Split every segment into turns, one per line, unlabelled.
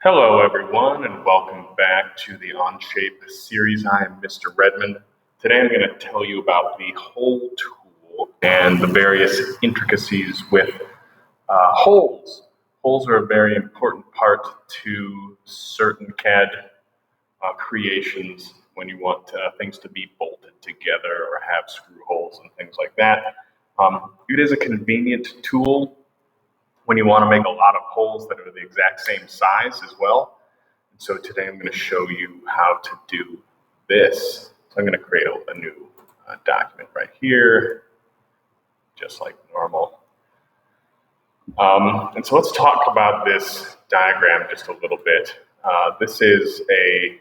Hello, everyone, and welcome back to the OnShape series. I am Mr. Redmond. Today I'm going to tell you about the hole tool and the various intricacies with holes. Holes are a very important part to certain CAD creations when you want things to be bolted together or have screw holes and things like that. It is a convenient tool when you want to make a lot of holes that are the exact same size as well. And so today I'm going to show you how to do this. So I'm going to create a new document right here, just like normal. And so let's talk about this diagram just a little bit. This is a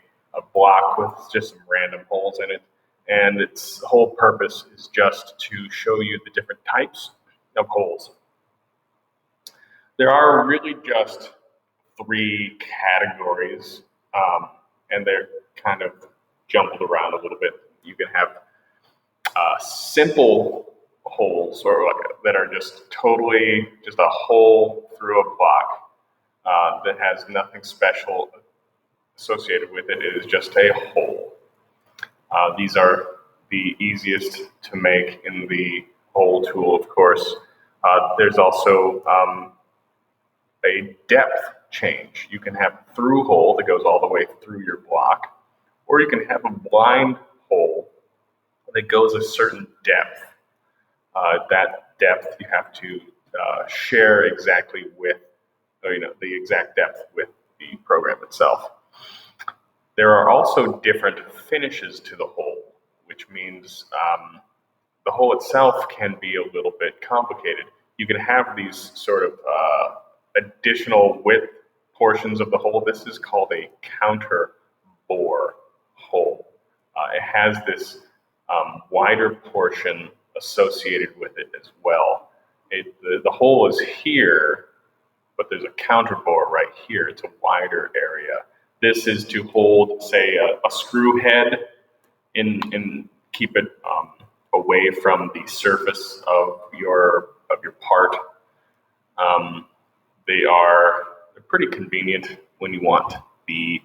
block with just some random holes in it, and its whole purpose is just to show you the different types of holes. There are really just three categories, and they're kind of jumbled around a little bit. You can have simple holes, or that are just totally just a hole through a block that has nothing special associated with it. It is just a hole. These are the easiest to make in the hole tool, of course. There's also a depth change. You can have a through hole that goes all the way through your block, or you can have a blind hole that goes a certain depth. That depth you have to share exactly with, the exact depth with the program itself. There are also different finishes to the hole, which means the hole itself can be a little bit complicated. You can have these sort of additional width portions of the hole. This is called a counter bore hole. It has this wider portion associated with it as well. The hole is here, but there's a counter bore right here. It's a wider area. This is to hold, say, a screw head and keep it away from the surface of your part. They're pretty convenient when you want the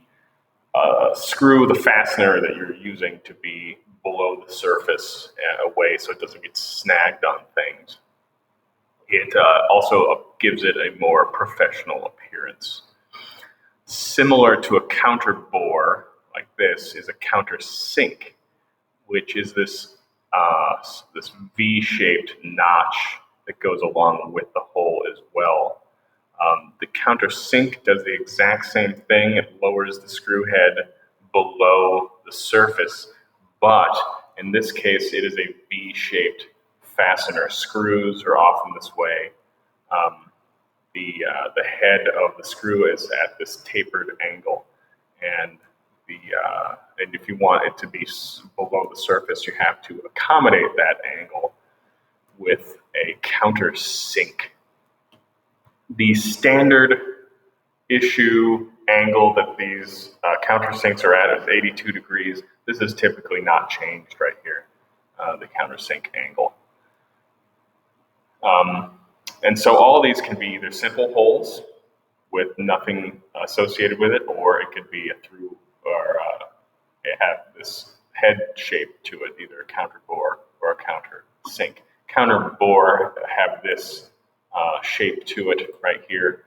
screw, the fastener that you're using, to be below the surface away so it doesn't get snagged on things. It also gives it a more professional appearance. Similar to a counter bore like this is a counter sink, which is this V-shaped notch that goes along with the hole as well. The counter sink does the exact same thing. It lowers the screw head below the surface, but in this case, it is a V-shaped fastener. Screws are often this way. The head of the screw is at this tapered angle, and if you want it to be below the surface, you have to accommodate that angle with a counter sink. The standard issue angle that these countersinks are at is 82 degrees. This is typically not changed right here, the countersink angle. And so all of these can be either simple holes with nothing associated with it, or it could be a through, or it have this head shape to it, either a counter bore or a counter sink. Counter bore have this shape to it right here,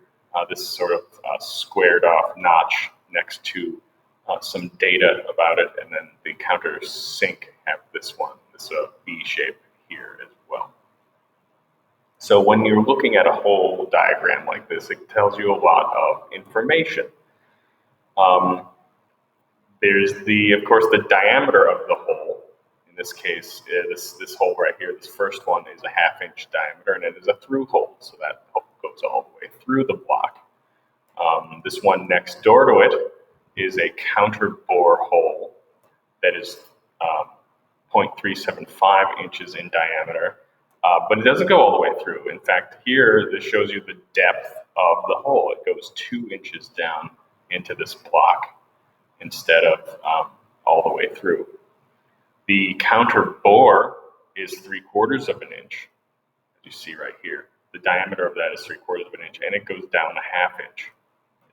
this sort of squared off notch next to some data about it, and then the counter sink have this one, this V shape here as well. So when you're looking at a hole diagram like this, it tells you a lot of information. There's of course, the diameter of the hole. In this case, this hole right here, this first one, is a 1/2 inch diameter, and it is a through hole, so that hole goes all the way through the block. This one next door to it is a counter bore hole that is 0.375 inches in diameter, but it doesn't go all the way through. In fact, here, this shows you the depth of the hole. It goes 2 inches down into this block instead of all the way through. The counter bore is 3/4 of an inch, as you see right here. The diameter of that is 3/4 of an inch, and it goes down a 1/2 inch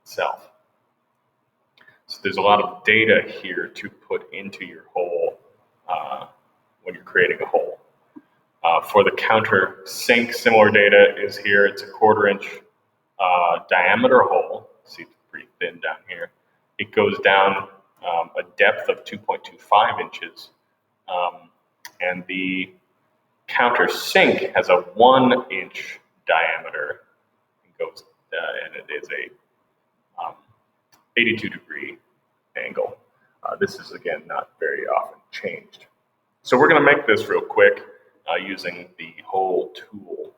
itself. So there's a lot of data here to put into your hole when you're creating a hole. For the countersink, similar data is here. It's a 1/4 inch diameter hole. See, it's pretty thin down here. It goes down a depth of 2.25 inches. And the countersink has a 1 inch diameter. It goes, and it is a 82-degree angle. This is, again, not very often changed. So we're going to make this real quick using the hole tool.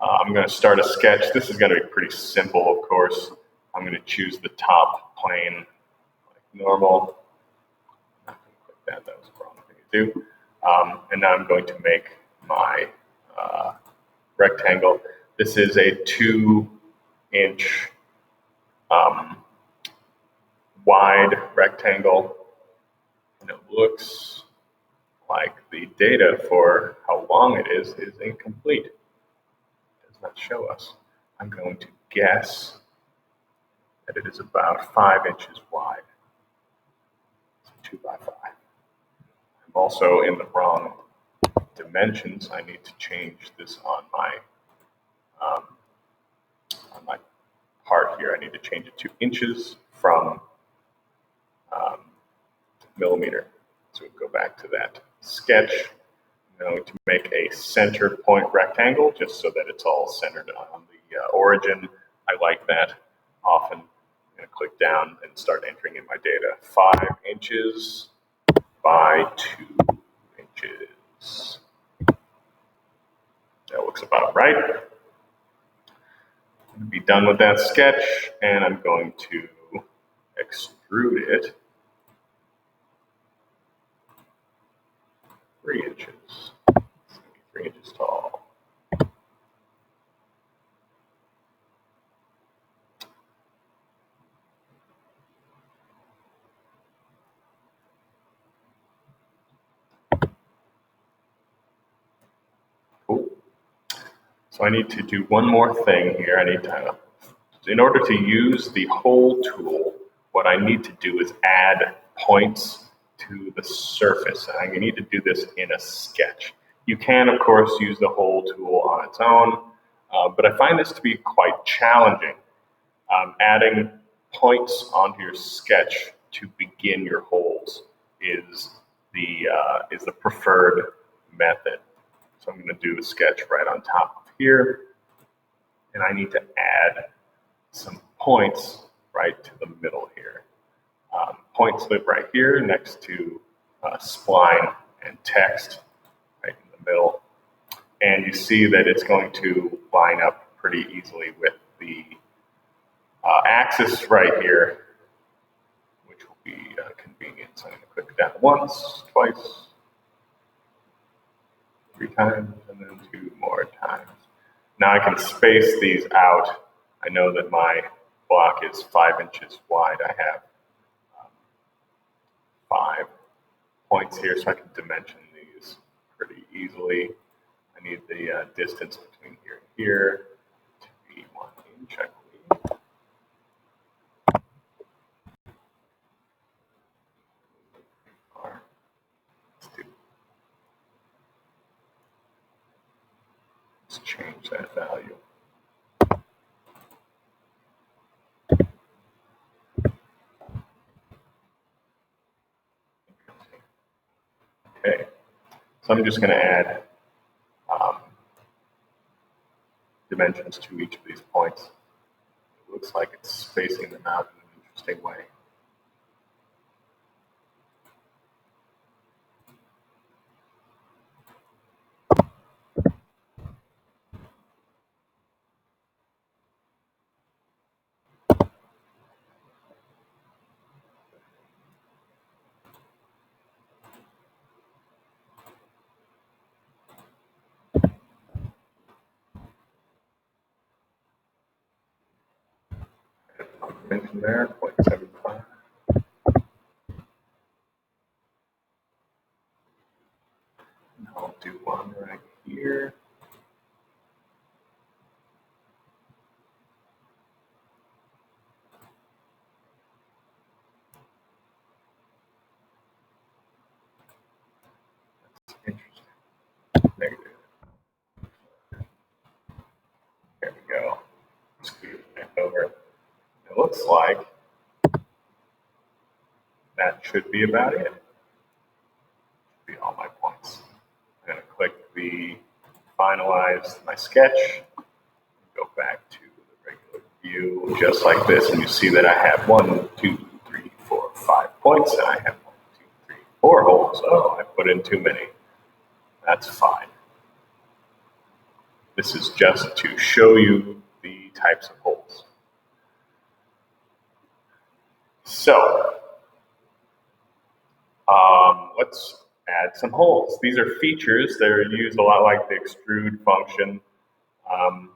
I'm going to start a sketch. This is going to be pretty simple, of course. I'm going to choose the top plane like normal. I'm not going to click that. That was the wrong thing to do. And now I'm going to make my rectangle. This is a 2-inch wide rectangle, and it looks like the data for how long it is incomplete. It does not show us. I'm going to guess that it is about 5 inches wide. So 2 by 5. I'm also in the wrong dimensions. I need to change this on my part here. I need to change it to inches from millimeter. So we'll go back to that sketch. I'm going to make a center point rectangle just so that it's all centered on the origin. I like that. Often I'm going to click down and start entering in my data. 5 inches by 2 inches. That looks about right. I'm going to be done with that sketch, and I'm going to extrude it 3 inches. It's going to be 3 inches tall. Cool. So I need to do one more thing here. I need to, in order to use the hole tool, what I need to do is add points to the surface. And I need to do this in a sketch. You can, of course, use the hole tool on its own, but I find this to be quite challenging. Adding points onto your sketch to begin your holes is the preferred method. So I'm going to do a sketch right on top of here, and I need to add some points right to the middle here. Points live right here next to spline and text right in the middle. And you see that it's going to line up pretty easily with the axis right here, which will be convenient. So I'm going to click that once, twice, 3 times, and then 2 more times. Now I can space these out. I know that my block is 5 inches wide. I have 5 points here, so I can dimension these pretty easily. I need the distance between here and here to be 1 inch, I believe. Let's change that value. Okay, so I'm just going to add dimensions to each of these points. It looks like it's spacing them out in an interesting way. Dimension there, 0.75. And I'll do one right here. looks like that should be about it. Should be all my points. I'm going to click the finalize my sketch, go back to the regular view just like this, and you see that I have 1, 2, 3, 4, 5 points, and I have 1, 2, 3, 4 holes. Oh, I put in too many. That's fine. This is just to show you the types of holes. So, let's add some holes. These are features that are used a lot like the extrude function. And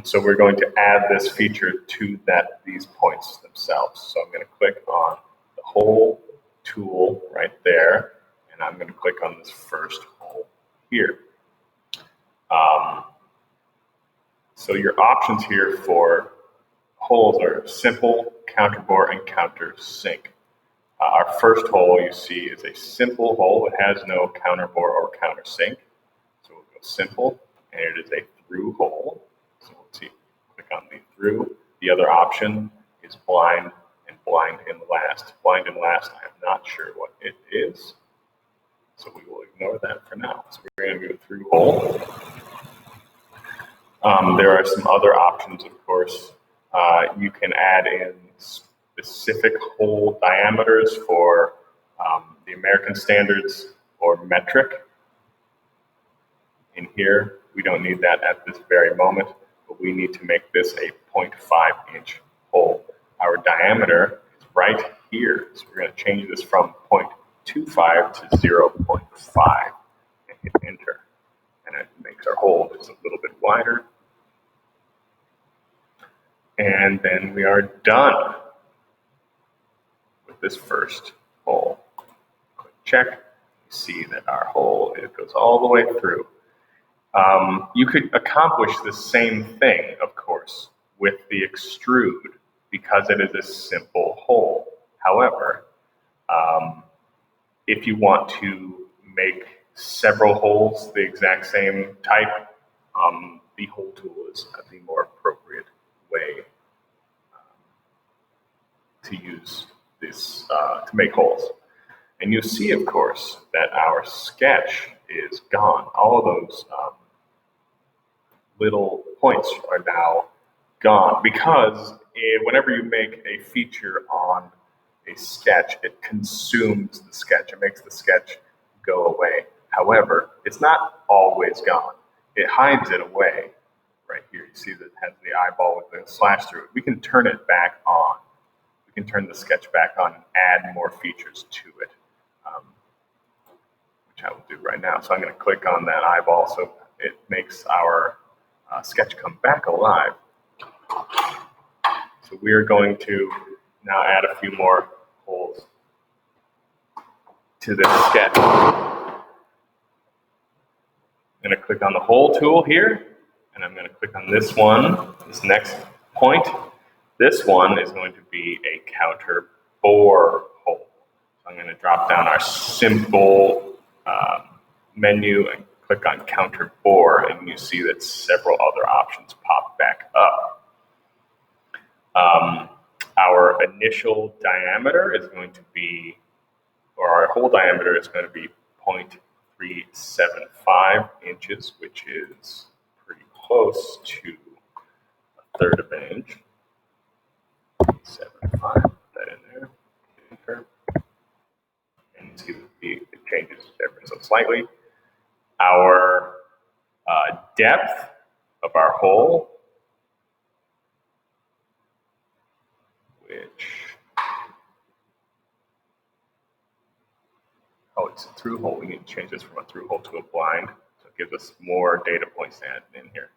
so we're going to add this feature to these points themselves. So I'm going to click on the hole tool right there, and I'm going to click on this first hole here. So your options here for holes are simple, counterbore, and countersink. Our first hole you see is a simple hole. It has no counterbore or countersink. So we'll go simple, and it is a through hole. So let's see, click on the through. The other option is blind and blind and last. Blind and last, I'm not sure what it is. So we will ignore that for now. So we're going to go through hole. There are some other options, of course. You can add in specific hole diameters for the American standards or metric. In here, we don't need that at this very moment, but we need to make this a 0.5-inch hole. Our diameter is right here, so we're going to change this from 0.25 to 0.5 and hit enter. And it makes our hole just a little bit wider. And then we are done with this first hole. Click check. You see that our hole, it goes all the way through. You could accomplish the same thing, of course, with the extrude because it is a simple hole. However, if you want to make several holes the exact same type, the hole tool is the more appropriate way to use this to make holes. And you see, of course, that our sketch is gone. All of those little points are now gone because whenever you make a feature on a sketch, it consumes the sketch. It makes the sketch go away. However, it's not always gone. It hides it away. Right here, you see that it has the eyeball with the slash through it. We can turn it back on. We can turn the sketch back on and add more features to it, which I will do right now. So I'm going to click on that eyeball so it makes our sketch come back alive. So we are going to now add a few more holes to this sketch. I'm going to click on the hole tool here, and I'm going to click on this one, this next point. This one is going to be a counter bore hole. So I'm going to drop down our simple menu and click on counter bore, and you see that several other options pop back up. Our initial diameter is going to be, or our hole diameter is going to be 0.375 inches, which is pretty close to a third of an inch. 0.75, put that in there, enter. And you see that it changes ever so slightly. Our depth of our hole, it's a through hole. We need to change this from a through hole to a blind. So it gives us more data points to add in here.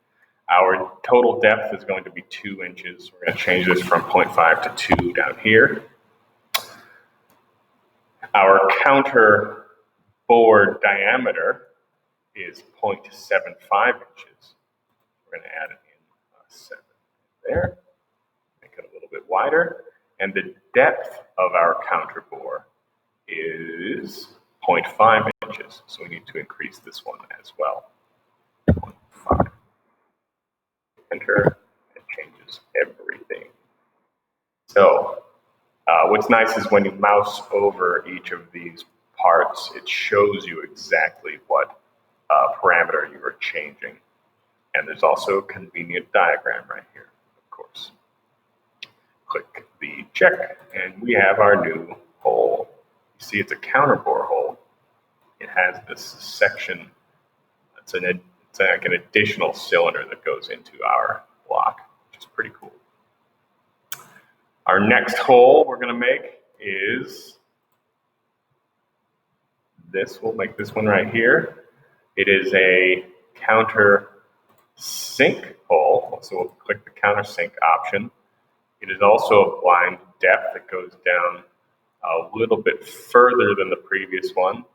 Our total depth is going to be 2 inches. We're going to change this from 0.5 to 2 down here. Our counter bore diameter is 0.75 inches. We're going to add in 7 there, make it a little bit wider. And the depth of our counter bore is 0.5 inches. So we need to increase this one as well. 0.5. Enter, it changes everything. So what's nice is when you mouse over each of these parts, it shows you exactly what parameter you are changing. And there's also a convenient diagram right here, of course. Click the check, and we have our new hole. You see it's a counterbore hole. It has this section. It's like an additional cylinder that goes into our block, which is pretty cool. Our next hole we're going to make is this. We'll make this one right here. It is a counter sink hole, so we'll click the countersink option. It is also a blind depth that goes down a little bit further than the previous one.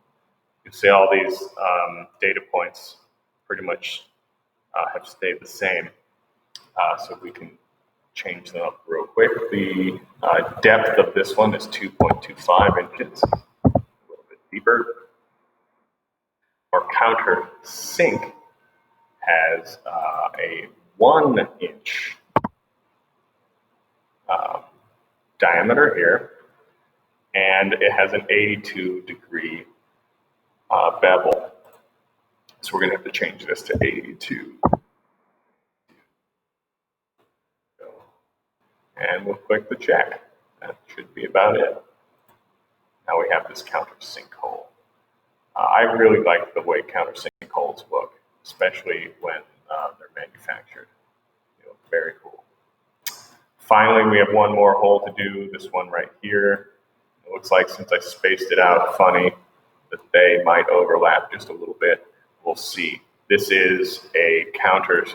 You see all these data points pretty much have stayed the same, so we can change them up real quick. The depth of this one is 2.25 inches, a little bit deeper. Our counter sink has a 1 inch diameter here, and it has an 82-degree bevel. So we're going to have to change this to 82. And we'll click the check. That should be about it. Now we have this countersink hole. I really like the way countersink holes look, especially when they're manufactured. They look very cool. Finally, we have one more hole to do, this one right here. It looks like, since I spaced it out funny, that they might overlap just a little bit. We'll see. This is a counter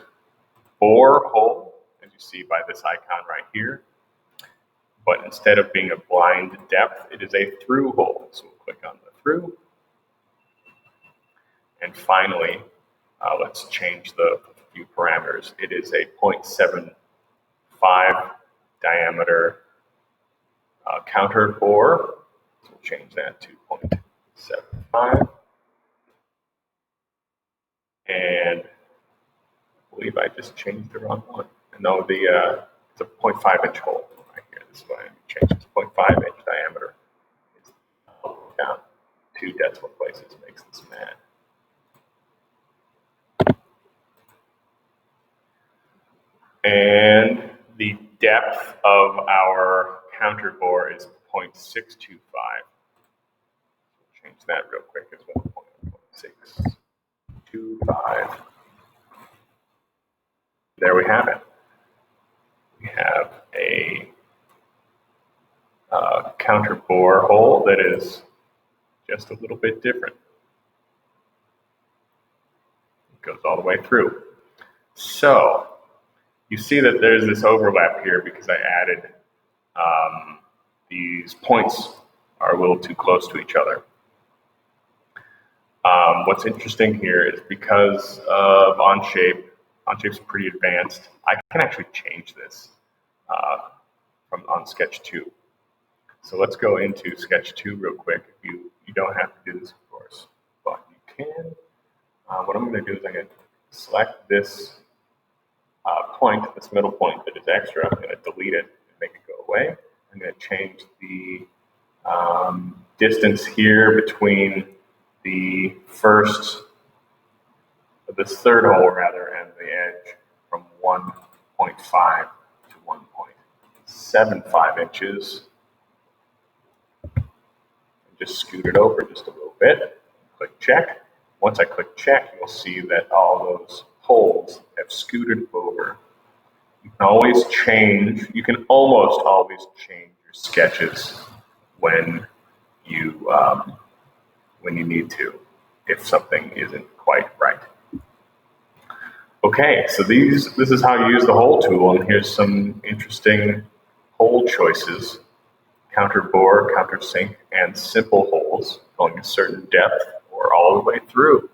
bore hole, as you see by this icon right here. But instead of being a blind depth, it is a through hole. So we'll click on the through. And finally, let's change the few parameters. It is a 0.75 diameter counter bore. So we'll change that to 0.75. And I believe I just changed the wrong one. No, it's a 0.5 inch hole right here. This is why I changed it to 0.5 inch diameter. It's down 2 decimal places, makes this mad. And the depth of our counter bore is 0.625. Change that real quick as well. 0.625. There we have it. We have a counter bore hole that is just a little bit different. It goes all the way through. So you see that there's this overlap here because I added these points are a little too close to each other. What's interesting here is because of OnShape's pretty advanced, I can actually change this on Sketch 2. So let's go into Sketch 2 real quick. You don't have to do this, of course, but you can. What I'm going to do is I'm going to select this point, this middle point that is extra. I'm going to delete it and make it go away. I'm going to change the distance here between this third hole rather, and the edge from 1.5 to 1.75 inches. Just scoot it over just a little bit. Click check. Once I click check, you'll see that all those holes have scooted over. You can always change, you can almost always change your sketches when you need to, if something isn't quite right. Okay, so this is how you use the hole tool, and here's some interesting hole choices: counter bore, counter sink, and simple holes going a certain depth or all the way through.